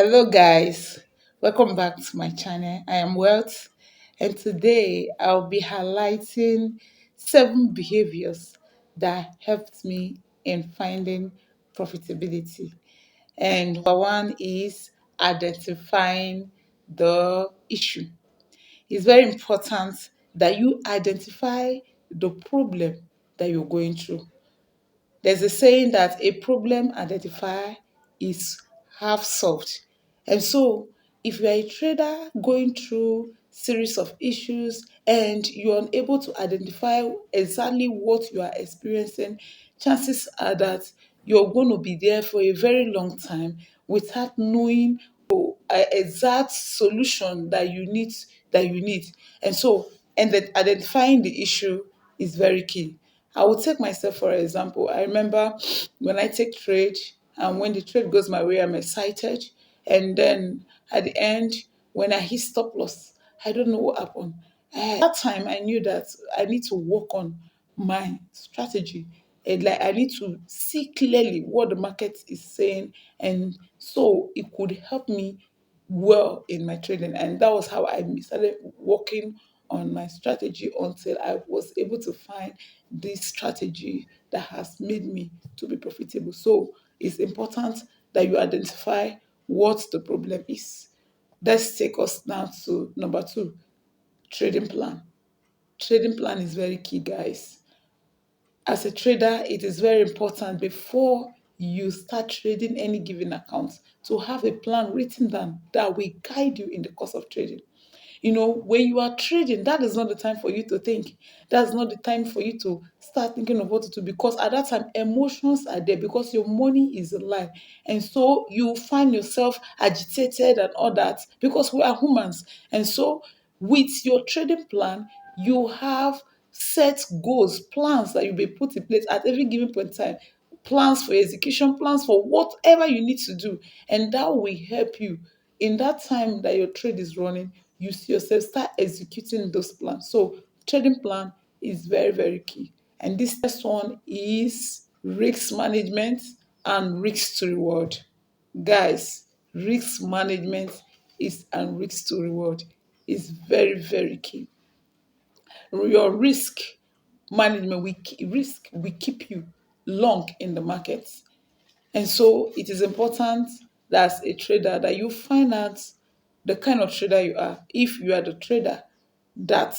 Hello, guys. Welcome back to my channel. I am Wealth, and today I'll be highlighting 7 behaviors that helped me in finding profitability. And number one is identifying the issue. It's very important that you identify the problem that you're going through. There's a saying that a problem identified is half solved. And so, if you are a trader going through series of issues and you're unable to identify exactly what you are experiencing, chances are that you're going to be there for a very long time without knowing the exact solution that you need. And so, and that identifying the issue is very key. I will take myself for example. I remember when I take trade, and when the trade goes my way, I'm excited. And then at the end, when I hit stop loss, I don't know what happened. That time, I knew that I need to work on my strategy. And like I need to see clearly what the market is saying, and so it could help me well in my trading. And that was how I started working on my strategy until I was able to find this strategy that has made me to be profitable. So it's important that you identify what the problem is. Let's take us now to number two, trading plan. Trading plan is very key, guys. As a trader, it is very important before you start trading any given account to have a plan written down that will guide you in the course of trading. When you are trading, that is not the time for you to think. That's not the time for you to start thinking of what to do, because at that time emotions are there, because your money is a lie. And so you find yourself agitated and all that, because we are humans. And so with your trading plan, you have set goals, plans that you be put in place at every given point in time, plans for execution, plans for whatever you need to do. And that will help you in that time that your trade is running. You see yourself start executing those plans. So trading plan is very, very key. And this next one is risk management and risk to reward. Guys, risk management is and risk to reward is very, very key. Your risk will keep you long in the markets. And so it is important that as a trader that you find out the kind of trader you are. If you are the trader that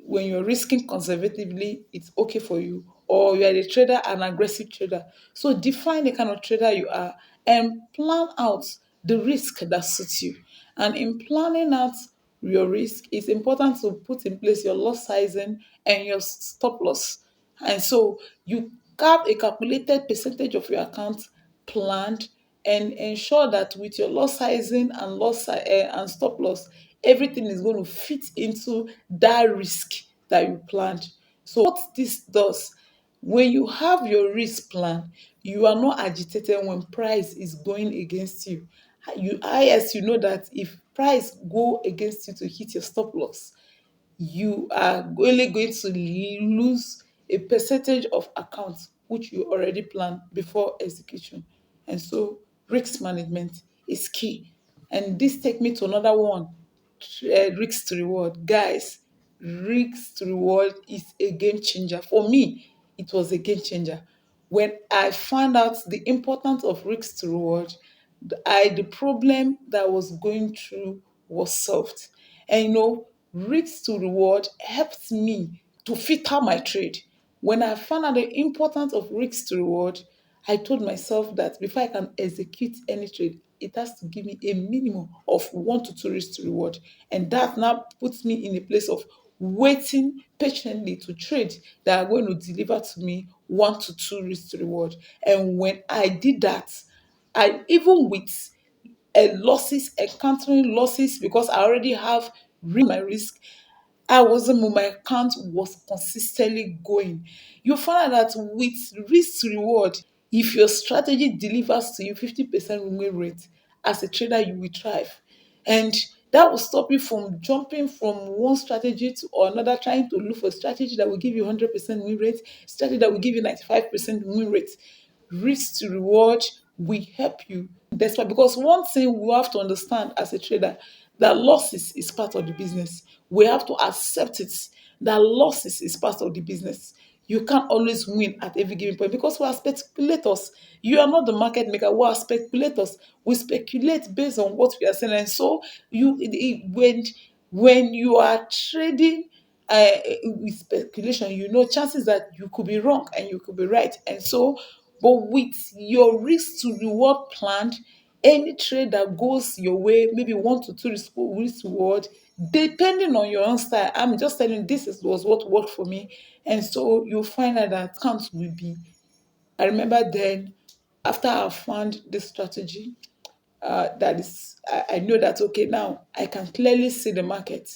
when you're risking conservatively, it's okay for you, or you are a trader, an aggressive trader. So define the kind of trader you are and plan out the risk that suits you. And in planning out your risk, it's important to put in place your loss sizing and your stop loss. And so you have a calculated percentage of your account planned, and ensure that with your loss sizing and and stop loss, everything is going to fit into that risk that you planned. So what this does, when you have your risk plan, you are not agitated when price is going against you. As you know that if price go against you to hit your stop loss, you are only going to lose a percentage of accounts which you already planned before execution. And so risk management is key. And this take me to another one, risk to reward. Guys, risk to reward is a game changer. For me, it was a game changer. When I found out the importance of risk to reward, the problem that I was going through was solved. And risk to reward helped me to filter my trade. When I found out the importance of risk to reward, I told myself that before I can execute any trade, it has to give me a minimum of 1 to 2 risks to reward. And that now puts me in a place of waiting patiently to trade that are going to deliver to me 1 to 2 risks to reward. And when I did that, I even with losses, encountering losses, because I already have my risk, my account was consistently going. You find out that with risk to reward, if your strategy delivers to you 50% win rate, as a trader, you will thrive. And that will stop you from jumping from one strategy to another, trying to look for a strategy that will give you 100% win rate, strategy that will give you 95% win rate. Risk to reward will help you Despite, because one thing we have to understand as a trader, that losses is part of the business. We have to accept it, that losses is part of the business. You can't always win at every given point because we are speculators. You are not the market maker. We are speculators. We speculate based on what we are selling. And so when you are trading with speculation, you know chances that you could be wrong and you could be right. And so, but with your risk to reward planned, any trade that goes your way, maybe 1 to 2 risk reward, depending on your own style. I'm just telling you, was what worked for me. And so you'll find out that accounts will be. I remember then, after I found this strategy, that is, I know that, okay, now I can clearly see the market.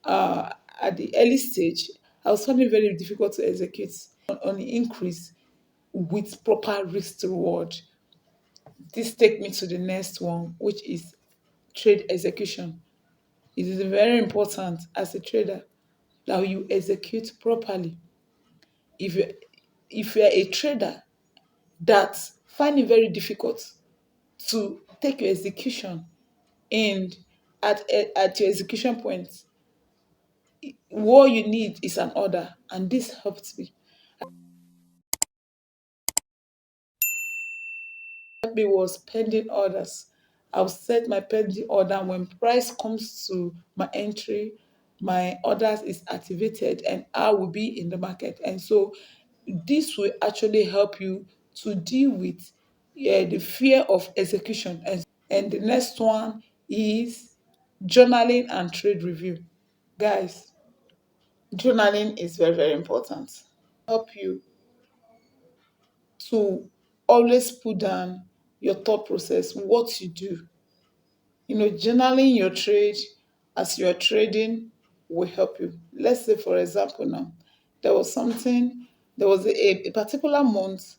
uh, at the early stage, I was finding it very difficult to execute on the increase with proper risk to reward. This take me to the next one, which is trade execution. It is very important as a trader that you execute properly. If you if you're a trader that find it very difficult to take your execution and at your execution point, what you need is an order, and this helped me. Me was pending orders. I'll set my pending order. When price comes to my entry, my orders is activated and I will be in the market. And so this will actually help you to deal with, yeah, the fear of execution. And the next one is journaling and trade review. Guys, journaling is very, very important. Help you to always put down your thought process, what you do. Journaling your trade as you're trading will help you. Let's say, for example, now, there was something, there was a particular month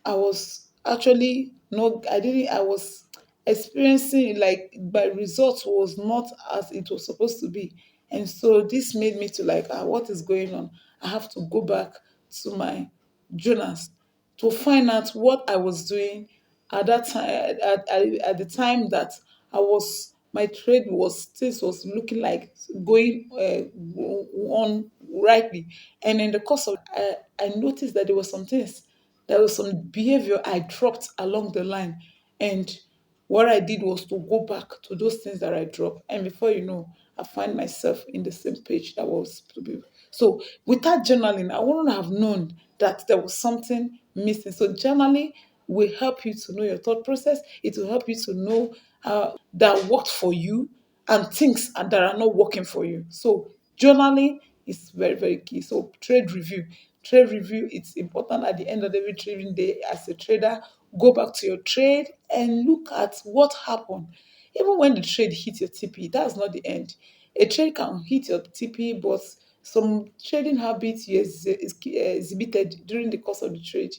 I was actually no, I didn't, I was experiencing like my result was not as it was supposed to be. And so this made me to like, what is going on? I have to go back to my journals to find out what I was doing at that time, at the time that my trade was, things was looking like going on rightly. And in the course of, I noticed that there was some behavior I dropped along the line. And what I did was to go back to those things that I dropped. And before you know, I find myself in the same page that was to be. So without journaling, I wouldn't have known that there was something missing. So journaling will help you to know your thought process. It will help you to know that worked for you and things that are not working for you. So journaling is very, very key. So trade review. Trade review, it's important at the end of every trading day as a trader. Go back to your trade and look at what happened. Even when the trade hits your TP, that's not the end. A trade can hit your TP, but some trading habits you exhibited during the course of the trade,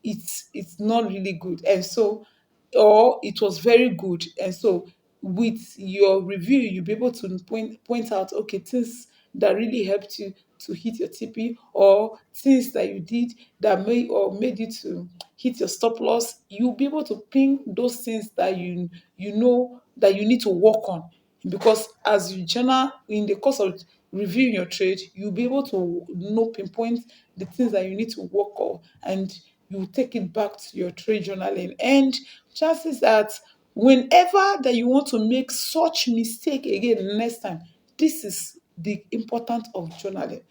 it's not really good. And so, or it was very good. And so with your review, you'll be able to point out, okay, things that really helped you to hit your TP, or things that you did that made you to hit your stop loss. You'll be able to ping those things that you know that you need to work on. Because as you journal in the course of reviewing your trade, you'll be able to know, pinpoint the things that you need to work on, and you take it back to your trade journaling. And chances that whenever that you want to make such mistake again next time, this is the importance of journaling.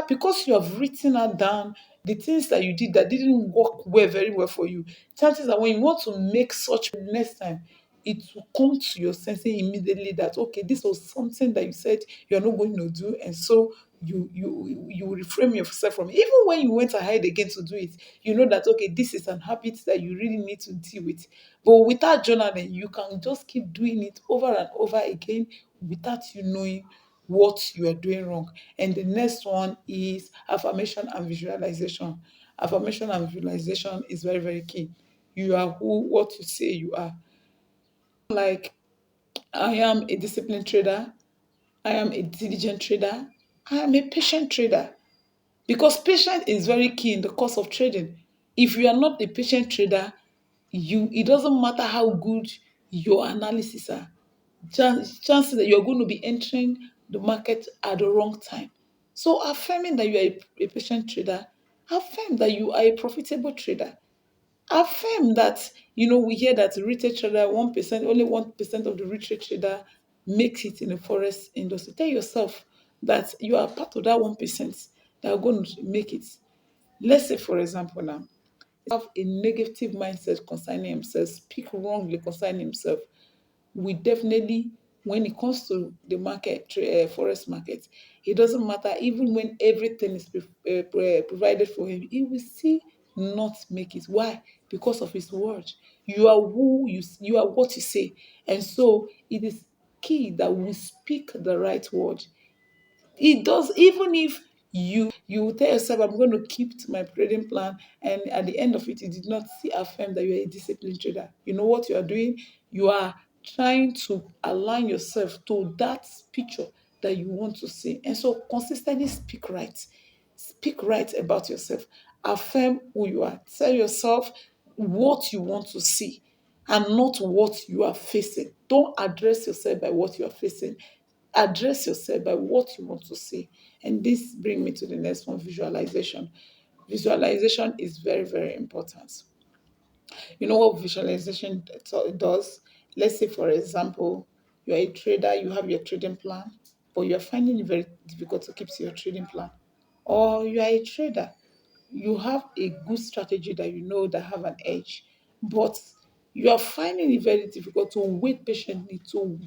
Because you have written out down the things that you did that didn't work very well for you, chances are when you want to make such next time, it will come to your senses immediately that, okay, this was something that you said you're not going to do. And so you reframe yourself from it. Even when you went ahead again to do it, you know that, okay, this is an habit that you really need to deal with. But without journaling, you can just keep doing it over and over again without you knowing what you are doing wrong. And the next one is affirmation and visualization. Affirmation and visualization is very, very key. You are what you say you are. Like, I am a disciplined trader, I am a diligent trader, I am a patient trader. Because patience is very key in the course of trading. If you are not a patient trader, it doesn't matter how good your analysis are, chances that you're going to be entering the market at the wrong time. So affirming that you are a patient trader, affirm that you are a profitable trader, affirm that, we hear that retail trader 1%, only 1% of the retail trader makes it in the forest industry. Tell yourself that you are part of that 1% that are going to make it. Let's say, for example, now have a negative mindset concerning himself, speak wrongly concerning himself, we definitely, when it comes to the market, forest market, it doesn't matter. Even when everything is provided for him, he will still not make it. Why? Because of his word. You are who you are, what you say, and so it is key that we speak the right word. It does, even if you tell yourself, I'm going to keep to my trading plan, and at the end of it, you did not see affirm that you're a disciplined trader. You know what you are doing? You are trying to align yourself to that picture that you want to see. And so consistently speak right. Speak right about yourself. Affirm who you are. Tell yourself what you want to see and not what you are facing. Don't address yourself by what you are facing. Address yourself by what you want to see. And this brings me to the next one, visualization. Visualization is very, very important. You know what visualization does? Let's say, for example, you're a trader, you have your trading plan, but you're finding it very difficult to keep to your trading plan. Or you are a trader, you have a good strategy that you know that have an edge, but you are finding it very difficult to wait patiently to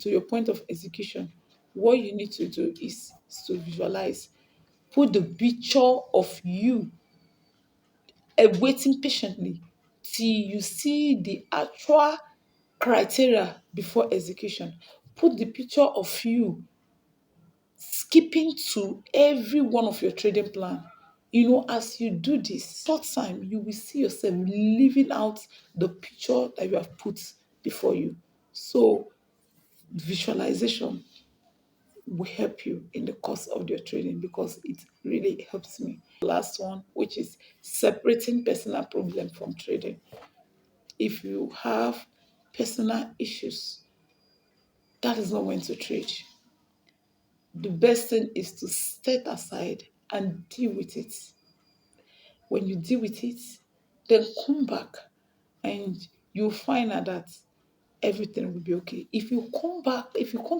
your point of execution. What you need to do is to visualize. Put the picture of you waiting patiently till you see the actual criteria before execution. Put the picture of you skipping to every one of your trading plan. As you do this, short time, you will see yourself living out the picture that you have put before you. So visualization will help you in the course of your trading because it really helps me. Last one, which is separating personal problem from trading. If you have personal issues, that is not when to trade. The best thing is to step aside and deal with it. When you deal with it, then come back and you'll find out that everything will be okay. If you come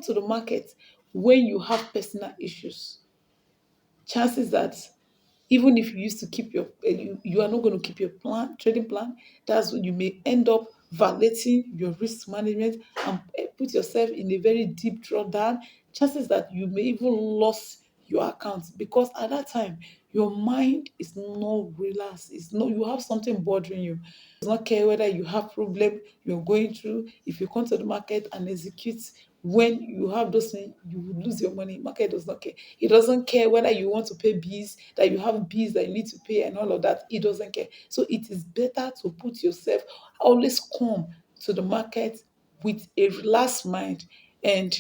to the market when you have personal issues, chances that even if you used to keep you are not going to keep your trading plan. That's when you may end up violating your risk management and put yourself in a very deep drawdown. Chances that you may even lose your account because at that time your mind is not relaxed. It's not, you have something bothering you. It does not care whether you have problem you're going through. If you come to the market and execute when you have those things, you will lose your money. Market does not care. It doesn't care whether you want to pay bills, that you have bills that you need to pay and all of that. It doesn't care. So it is better to put yourself, always come to the market with a relaxed mind. And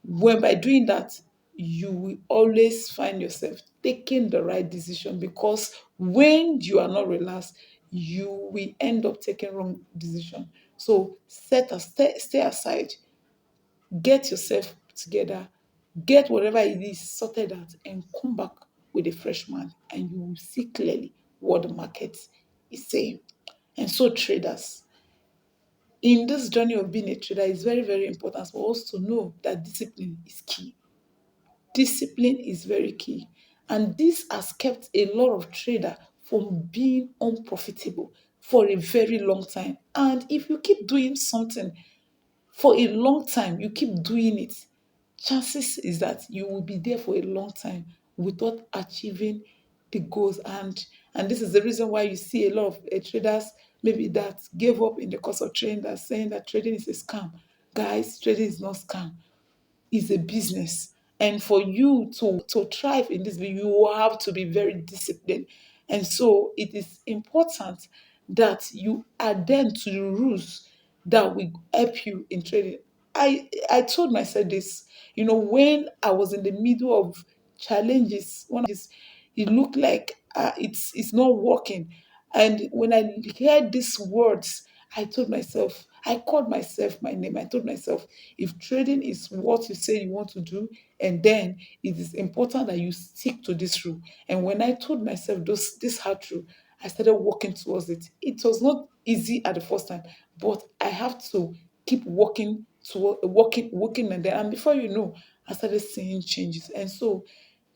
when by doing that, you will always find yourself taking the right decision because when you are not relaxed, you will end up taking wrong decision. So stay aside, get yourself together, get whatever it is sorted out, and come back with a fresh mind, and you will see clearly what the market is saying. And so, traders, in this journey of being a trader, it's very, very important for us to know that discipline is key. Discipline is very key. And this has kept a lot of traders from being unprofitable for a very long time. And if you keep doing something for a long time, you keep doing it, chances is that you will be there for a long time without achieving the goals. And this is the reason why you see a lot of traders maybe that gave up in the course of trading, that saying that trading is a scam. Guys, trading is not scam, is a business. And for you to thrive in this, you will have to be very disciplined. And so it is important that you adhere to the rules that will help you in trading. I told myself this, when I was in the middle of challenges, one of this, it looked like it's not working. And when I heard these words, I told myself, I called myself my name. I told myself, if trading is what you say you want to do, and then it is important that you stick to this rule. And when I told myself this hard rule, I started working towards it. It was not easy at the first time, but I have to keep working toward working, and then, and before you know, I started seeing changes. And so,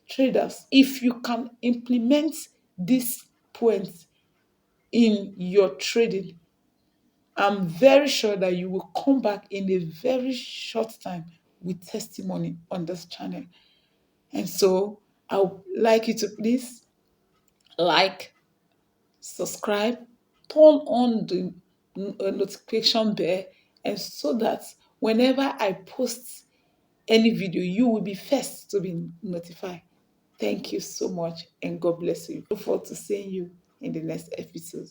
traders, if you can implement these points in your trading, I'm very sure that you will come back in a very short time with testimony on this channel. And so I would like you to please like, subscribe, turn on the notification bell, and so that whenever I post any video, you will be first to be notified. Thank you so much, and God bless you. Look forward to seeing you in the next episode.